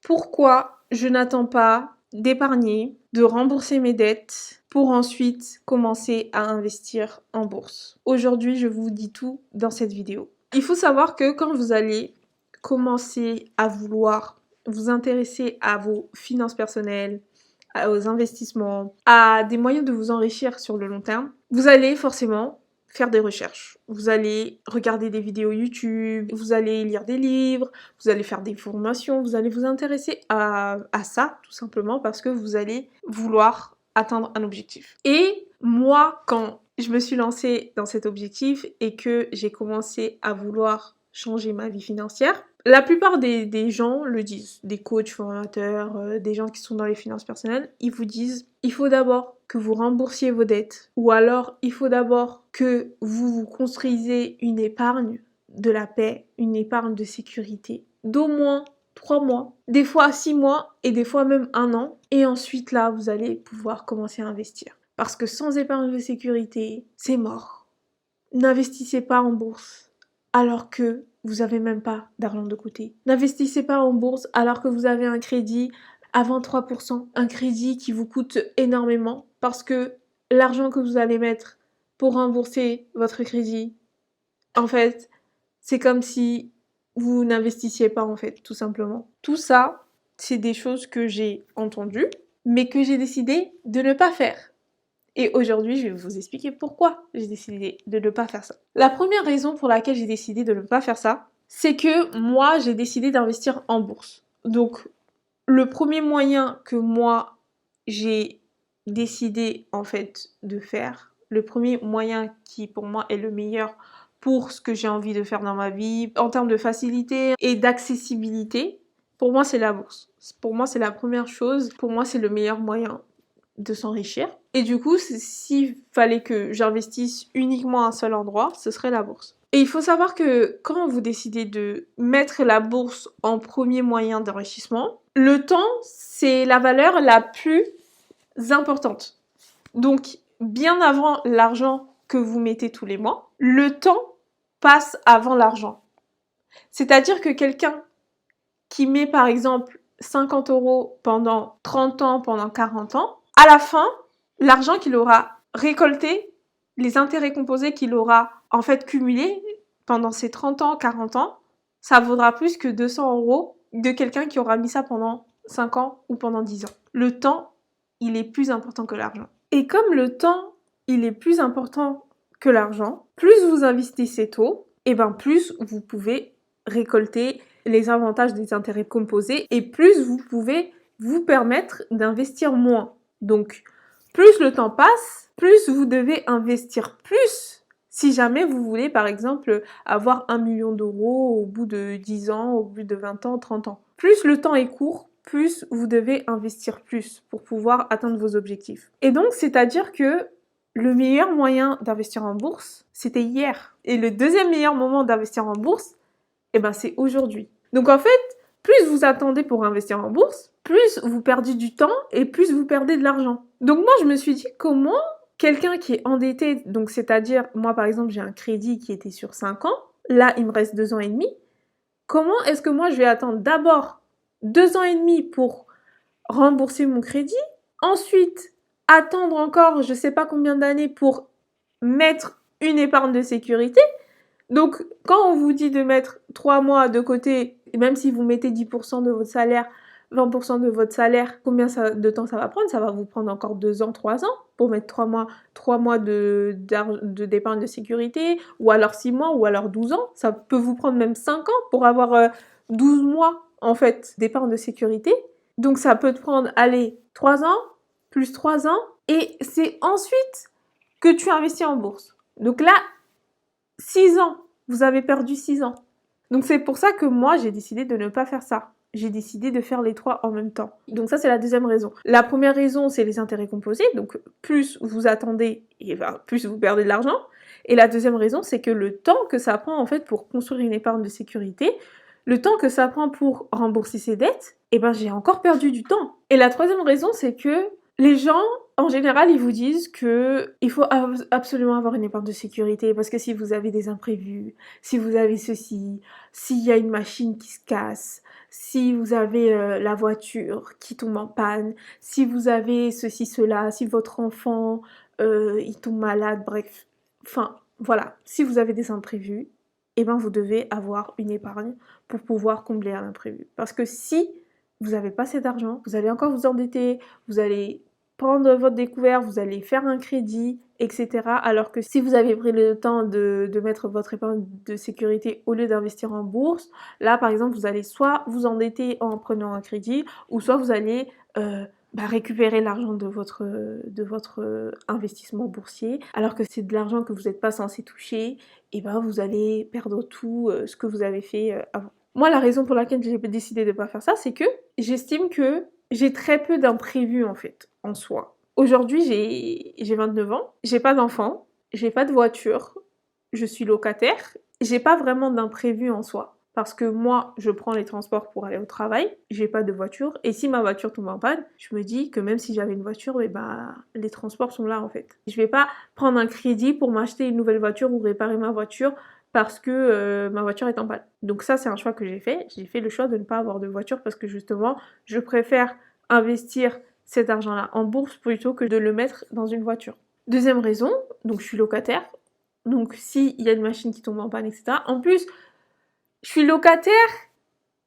pourquoi je n'attends pas d'épargner, de rembourser mes dettes pour ensuite commencer à investir en bourse. Aujourd'hui, je vous dis tout dans cette vidéo. Il faut savoir que quand vous allez commencer à vouloir vous intéresser à vos finances personnelles, aux investissements, à des moyens de vous enrichir sur le long terme, vous allez forcément faire des recherches. Vous allez regarder des vidéos YouTube, vous allez lire des livres, vous allez faire des formations, vous allez vous intéresser à ça tout simplement parce que vous allez vouloir atteindre un objectif. Et moi, quand je me suis lancée dans cet objectif et que j'ai commencé à vouloir changer ma vie financière, la plupart des gens le disent, des coachs, formateurs, des gens qui sont dans les finances personnelles, ils vous disent il faut d'abord que vous remboursiez vos dettes ou alors il faut d'abord que vous vous construisez une épargne de la paix, une épargne de sécurité d'au moins 3 mois, des fois 6 mois et des fois même 1 an. Et ensuite là, vous allez pouvoir commencer à investir. Parce que sans épargne de sécurité, c'est mort. N'investissez pas en bourse alors que vous n'avez même pas d'argent de côté. N'investissez pas en bourse alors que vous avez un crédit à 23%, un crédit qui vous coûte énormément parce que l'argent que vous allez mettre pour rembourser votre crédit, en fait, c'est comme si vous n'investissiez pas en fait, tout simplement. Tout ça, c'est des choses que j'ai entendues, mais que j'ai décidé de ne pas faire. Et aujourd'hui, je vais vous expliquer pourquoi j'ai décidé de ne pas faire ça. La première raison pour laquelle j'ai décidé de ne pas faire ça, c'est que moi, j'ai décidé d'investir en bourse. Donc, le premier moyen que moi, j'ai décidé en fait de faire, le premier moyen qui pour moi est le meilleur pour ce que j'ai envie de faire dans ma vie, en termes de facilité et d'accessibilité, pour moi, c'est la bourse. Pour moi, c'est la première chose. Pour moi, c'est le meilleur moyen de s'enrichir. Et du coup, s'il fallait que j'investisse uniquement à un seul endroit, ce serait la bourse. Et il faut savoir que quand vous décidez de mettre la bourse en premier moyen d'enrichissement, le temps, c'est la valeur la plus importante. Donc, bien avant l'argent que vous mettez tous les mois, le temps passe avant l'argent. C'est-à-dire que quelqu'un qui met par exemple 50 € pendant 30 ans, pendant 40 ans, à la fin, l'argent qu'il aura récolté, les intérêts composés qu'il aura en fait cumulés pendant ces 30 ans, 40 ans, ça vaudra plus que 200 € de quelqu'un qui aura mis ça pendant 5 ans ou pendant 10 ans. Le temps, il est plus important que l'argent. Et comme le temps, il est plus important que l'argent, plus vous investissez tôt, et ben plus vous pouvez récolter les avantages des intérêts composés et plus vous pouvez vous permettre d'investir moins. Donc, plus le temps passe, plus vous devez investir plus si jamais vous voulez, par exemple, avoir 1 million d'euros au bout de 10 ans, au bout de 20 ans, 30 ans. Plus le temps est court, plus vous devez investir plus pour pouvoir atteindre vos objectifs. Et donc, c'est-à-dire que le meilleur moyen d'investir en bourse, c'était hier. Et le deuxième meilleur moment d'investir en bourse, eh ben, c'est aujourd'hui. Donc, en fait, plus vous attendez pour investir en bourse, plus vous perdez du temps et plus vous perdez de l'argent. Donc moi, je me suis dit, comment quelqu'un qui est endetté, donc c'est-à-dire, moi par exemple, j'ai un crédit qui était sur 5 ans, là, il me reste 2 ans et demi, comment est-ce que moi, je vais attendre d'abord 2 ans et demi pour rembourser mon crédit, ensuite attendre encore je sais pas combien d'années pour mettre une épargne de sécurité. Donc, quand on vous dit de mettre 3 mois de côté, et même si vous mettez 10% de votre salaire, 20% de votre salaire, combien de temps ça va prendre? Ça va vous prendre encore 2 ans, 3 ans pour mettre 3 mois d'épargne de sécurité, ou alors 6 mois, ou alors 12 ans. Ça peut vous prendre même 5 ans pour avoir 12 mois, en fait, d'épargne de sécurité. Donc, ça peut te prendre, allez, 3 ans, plus 3 ans, et c'est ensuite que tu investis en bourse. Donc là, 6 ans, vous avez perdu 6 ans. Donc c'est pour ça que moi, j'ai décidé de ne pas faire ça. J'ai décidé de faire les 3 en même temps. Donc ça, c'est la deuxième raison. La première raison, c'est les intérêts composés. Donc plus vous attendez, et plus vous perdez de l'argent. Et la deuxième raison, c'est que le temps que ça prend en fait pour construire une épargne de sécurité, le temps que ça prend pour rembourser ses dettes, eh ben j'ai encore perdu du temps. Et la troisième raison, c'est que les gens, En général, ils vous disent que il faut absolument avoir une épargne de sécurité parce que si vous avez des imprévus, si vous avez ceci, s'il y a une machine qui se casse, si vous avez la voiture qui tombe en panne, si vous avez ceci, cela, si votre enfant il tombe malade, bref. Enfin, voilà. Si vous avez des imprévus, eh ben vous devez avoir une épargne pour pouvoir combler un imprévu. Parce que si vous n'avez pas assez d'argent, vous allez encore vous endetter, vous allez prendre votre découvert, vous allez faire un crédit, etc. Alors que si vous avez pris le temps de mettre votre épargne de sécurité au lieu d'investir en bourse, là par exemple vous allez soit vous endetter en prenant un crédit, ou soit vous allez récupérer l'argent de votre investissement boursier, alors que c'est de l'argent que vous n'êtes pas censé toucher, et ben vous allez perdre tout ce que vous avez fait avant. Moi, la raison pour laquelle j'ai décidé de ne pas faire ça, c'est que j'estime que j'ai très peu d'imprévus en fait, en soi. Aujourd'hui, j'ai 29 ans, j'ai pas d'enfant, j'ai pas de voiture, je suis locataire, j'ai pas vraiment d'imprévus en soi. Parce que moi, je prends les transports pour aller au travail, j'ai pas de voiture, et si ma voiture tombe en panne, je me dis que même si j'avais une voiture, les transports sont là en fait. Je vais pas prendre un crédit pour m'acheter une nouvelle voiture ou réparer ma voiture parce que ma voiture est en panne. Donc ça, c'est un choix que j'ai fait. J'ai fait le choix de ne pas avoir de voiture parce que justement, je préfère investir cet argent-là en bourse plutôt que de le mettre dans une voiture. Deuxième raison, donc je suis locataire. Donc s'il y a une machine qui tombe en panne, etc. En plus, je suis locataire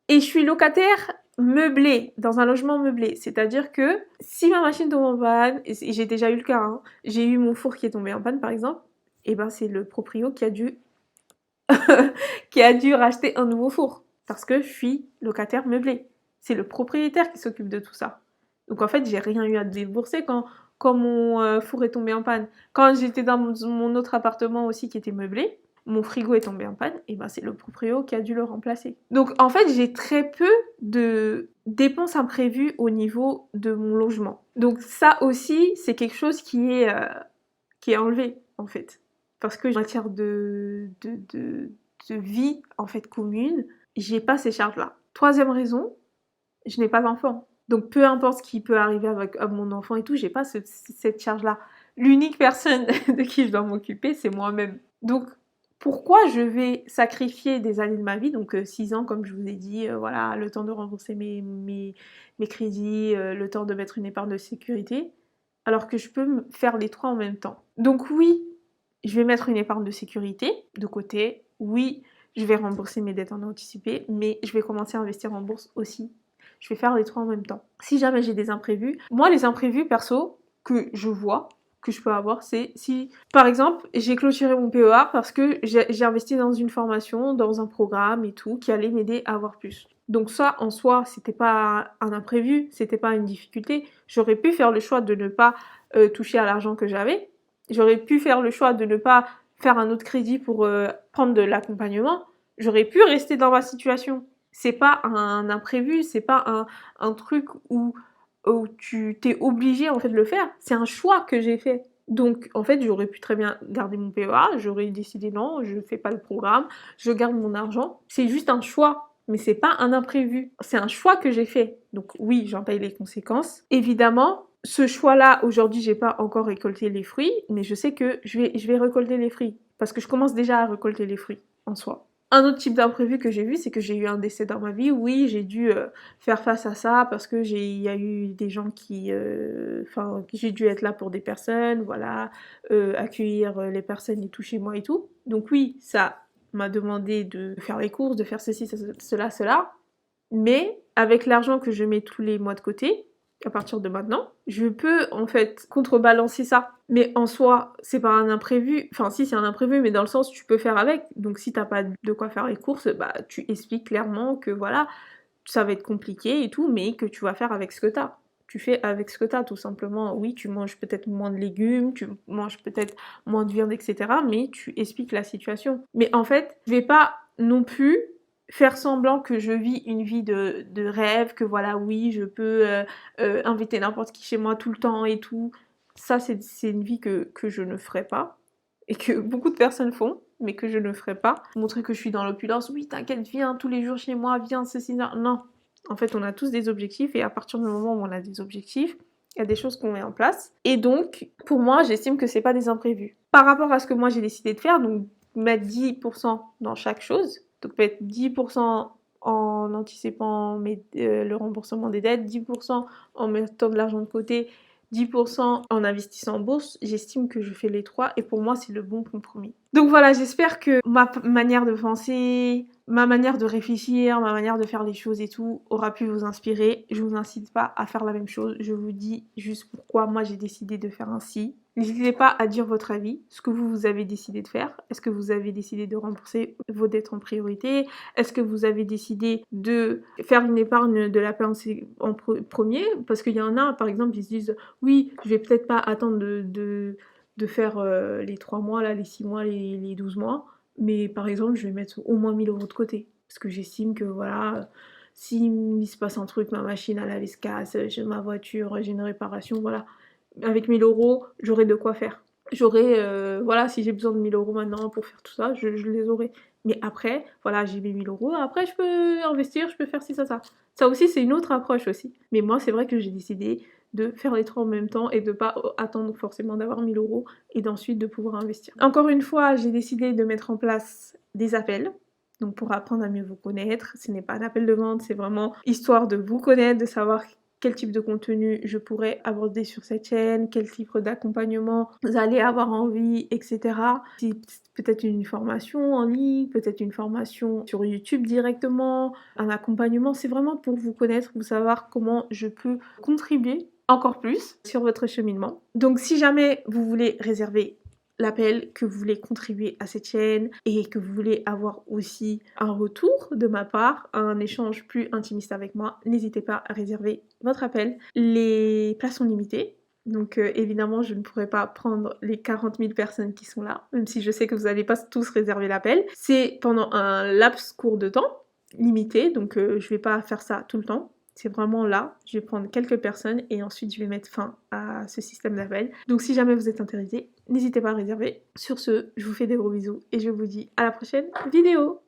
et je suis locataire meublé, dans un logement meublé. C'est-à-dire que si ma machine tombe en panne, et j'ai déjà eu le cas, hein, j'ai eu mon four qui est tombé en panne par exemple, et ben c'est le proprio qui a dû racheter un nouveau four. Parce que je suis locataire meublé. C'est le propriétaire qui s'occupe de tout ça. Donc en fait, j'ai rien eu à débourser quand mon four est tombé en panne. Quand j'étais dans mon autre appartement aussi qui était meublé, mon frigo est tombé en panne, et ben c'est le proprio qui a dû le remplacer. Donc en fait, j'ai très peu de dépenses imprévues au niveau de mon logement. Donc ça aussi, c'est quelque chose qui est enlevé en fait. Parce que en matière de vie en fait commune, j'ai pas ces charges-là. Troisième raison, je n'ai pas d'enfant. Donc peu importe ce qui peut arriver avec mon enfant et tout, j'ai pas cette charge-là. L'unique personne de qui je dois m'occuper, c'est moi-même. Donc pourquoi je vais sacrifier des années de ma vie, donc 6 ans comme je vous ai dit, voilà, le temps de rembourser mes crédits, le temps de mettre une épargne de sécurité, alors que je peux faire les trois en même temps. Donc oui, je vais mettre une épargne de sécurité de côté, oui, je vais rembourser mes dettes en anticipé, mais je vais commencer à investir en bourse aussi. Je vais faire les trois en même temps. Si jamais j'ai des imprévus, moi les imprévus perso que je vois, que je peux avoir, c'est si, par exemple, j'ai clôturé mon PEA parce que j'ai investi dans une formation, dans un programme et tout, qui allait m'aider à avoir plus. Donc ça, en soi, c'était pas un imprévu, c'était pas une difficulté. J'aurais pu faire le choix de ne pas toucher à l'argent que j'avais. J'aurais pu faire le choix de ne pas faire un autre crédit pour prendre de l'accompagnement. J'aurais pu rester dans ma situation. C'est pas un imprévu, c'est pas un truc où tu t'es obligé en fait de le faire. C'est un choix que j'ai fait. Donc en fait, j'aurais pu très bien garder mon PEA, j'aurais décidé non, je fais pas le programme, je garde mon argent. C'est juste un choix, mais c'est pas un imprévu. C'est un choix que j'ai fait. Donc oui, j'en paye les conséquences. Évidemment, ce choix-là, aujourd'hui, j'ai pas encore récolté les fruits, mais je sais que je vais récolter les fruits parce que je commence déjà à récolter les fruits en soi. Un autre type d'imprévu que j'ai vu, c'est que j'ai eu un décès dans ma vie. Oui, j'ai dû faire face à ça parce que il y a eu des gens qui, j'ai dû être là pour des personnes, voilà, accueillir les personnes et tout chez moi et tout. Donc oui, ça m'a demandé de faire les courses, de faire ceci, cela. Mais avec l'argent que je mets tous les mois de côté, à partir de maintenant, je peux en fait contrebalancer ça. Mais en soi, c'est pas un imprévu. Enfin, si, c'est un imprévu, mais dans le sens tu peux faire avec. Donc si t'as pas de quoi faire les courses, bah tu expliques clairement que voilà, ça va être compliqué et tout, mais que tu vas faire avec ce que t'as. Tu fais avec ce que t'as, tout simplement. Oui, tu manges peut-être moins de légumes, tu manges peut-être moins de viande, etc. Mais tu expliques la situation. Mais en fait, je vais pas non plus faire semblant que je vis une vie de rêve, que voilà, oui, je peux inviter n'importe qui chez moi tout le temps et tout. Ça, c'est une vie que je ne ferai pas et que beaucoup de personnes font, mais que je ne ferai pas. Montrer que je suis dans l'opulence, oui, t'inquiète, viens tous les jours chez moi, viens, ceci, ça. Non. En fait, on a tous des objectifs et à partir du moment où on a des objectifs, Il y a des choses qu'on met en place. Et donc, pour moi, j'estime que c'est pas des imprévus. Par rapport à ce que moi j'ai décidé de faire, donc mettre 10% dans chaque chose, donc mettre 10% en anticipant le remboursement des dettes, 10% en mettant de l'argent de côté, 10% en investissant en bourse, j'estime que je fais les trois et pour moi c'est le bon compromis. Donc voilà, j'espère que ma manière de penser, ma manière de réfléchir, ma manière de faire les choses et tout aura pu vous inspirer. Je vous incite pas à faire la même chose, je vous dis juste pourquoi moi j'ai décidé de faire ainsi. N'hésitez pas à dire votre avis, ce que vous avez décidé de faire. Est-ce que vous avez décidé de rembourser vos dettes en priorité? Est-ce que vous avez décidé de faire une épargne de la pensée en premier? Parce qu'il y en a, par exemple, ils se disent « Oui, je vais peut-être pas attendre de faire les 3 mois, là, les 6 mois, les 12 mois. Mais par exemple, je vais mettre au moins 1000 € de côté. Parce que j'estime que voilà, s'il se passe un truc, ma machine à laver se casse, j'ai ma voiture, j'ai une réparation, voilà. Avec 1000 € j'aurai de quoi faire. J'aurai, voilà, si j'ai besoin de 1000 € maintenant pour faire tout ça, je les aurai. Mais après, voilà, j'ai mes 1000 €, après je peux investir, je peux faire ci, ça. Ça aussi, c'est une autre approche aussi. Mais moi, c'est vrai que j'ai décidé de faire les trois en même temps et de pas attendre forcément d'avoir 1000 € et d'ensuite de pouvoir investir. Encore une fois, j'ai décidé de mettre en place des appels. Donc pour apprendre à mieux vous connaître, ce n'est pas un appel de vente, c'est vraiment histoire de vous connaître, de savoir quel type de contenu je pourrais aborder sur cette chaîne, quel type d'accompagnement vous allez avoir envie, etc. Si peut-être une formation en ligne, peut-être une formation sur YouTube directement, un accompagnement, c'est vraiment pour vous connaître, pour savoir comment je peux contribuer encore plus sur votre cheminement. Donc si jamais vous voulez réserver l'appel, que vous voulez contribuer à cette chaîne et que vous voulez avoir aussi un retour de ma part, un échange plus intimiste avec moi, n'hésitez pas à réserver votre appel. Les places sont limitées. Donc évidemment, je ne pourrais pas prendre les 40 000 personnes qui sont là, même si je sais que vous n'allez pas tous réserver l'appel. C'est pendant un laps court de temps, limité, donc je vais pas faire ça tout le temps. C'est vraiment là, je vais prendre quelques personnes et ensuite je vais mettre fin à ce système d'appel. Donc si jamais vous êtes intéressé, n'hésitez pas à réserver. Sur ce, je vous fais des gros bisous et je vous dis à la prochaine vidéo.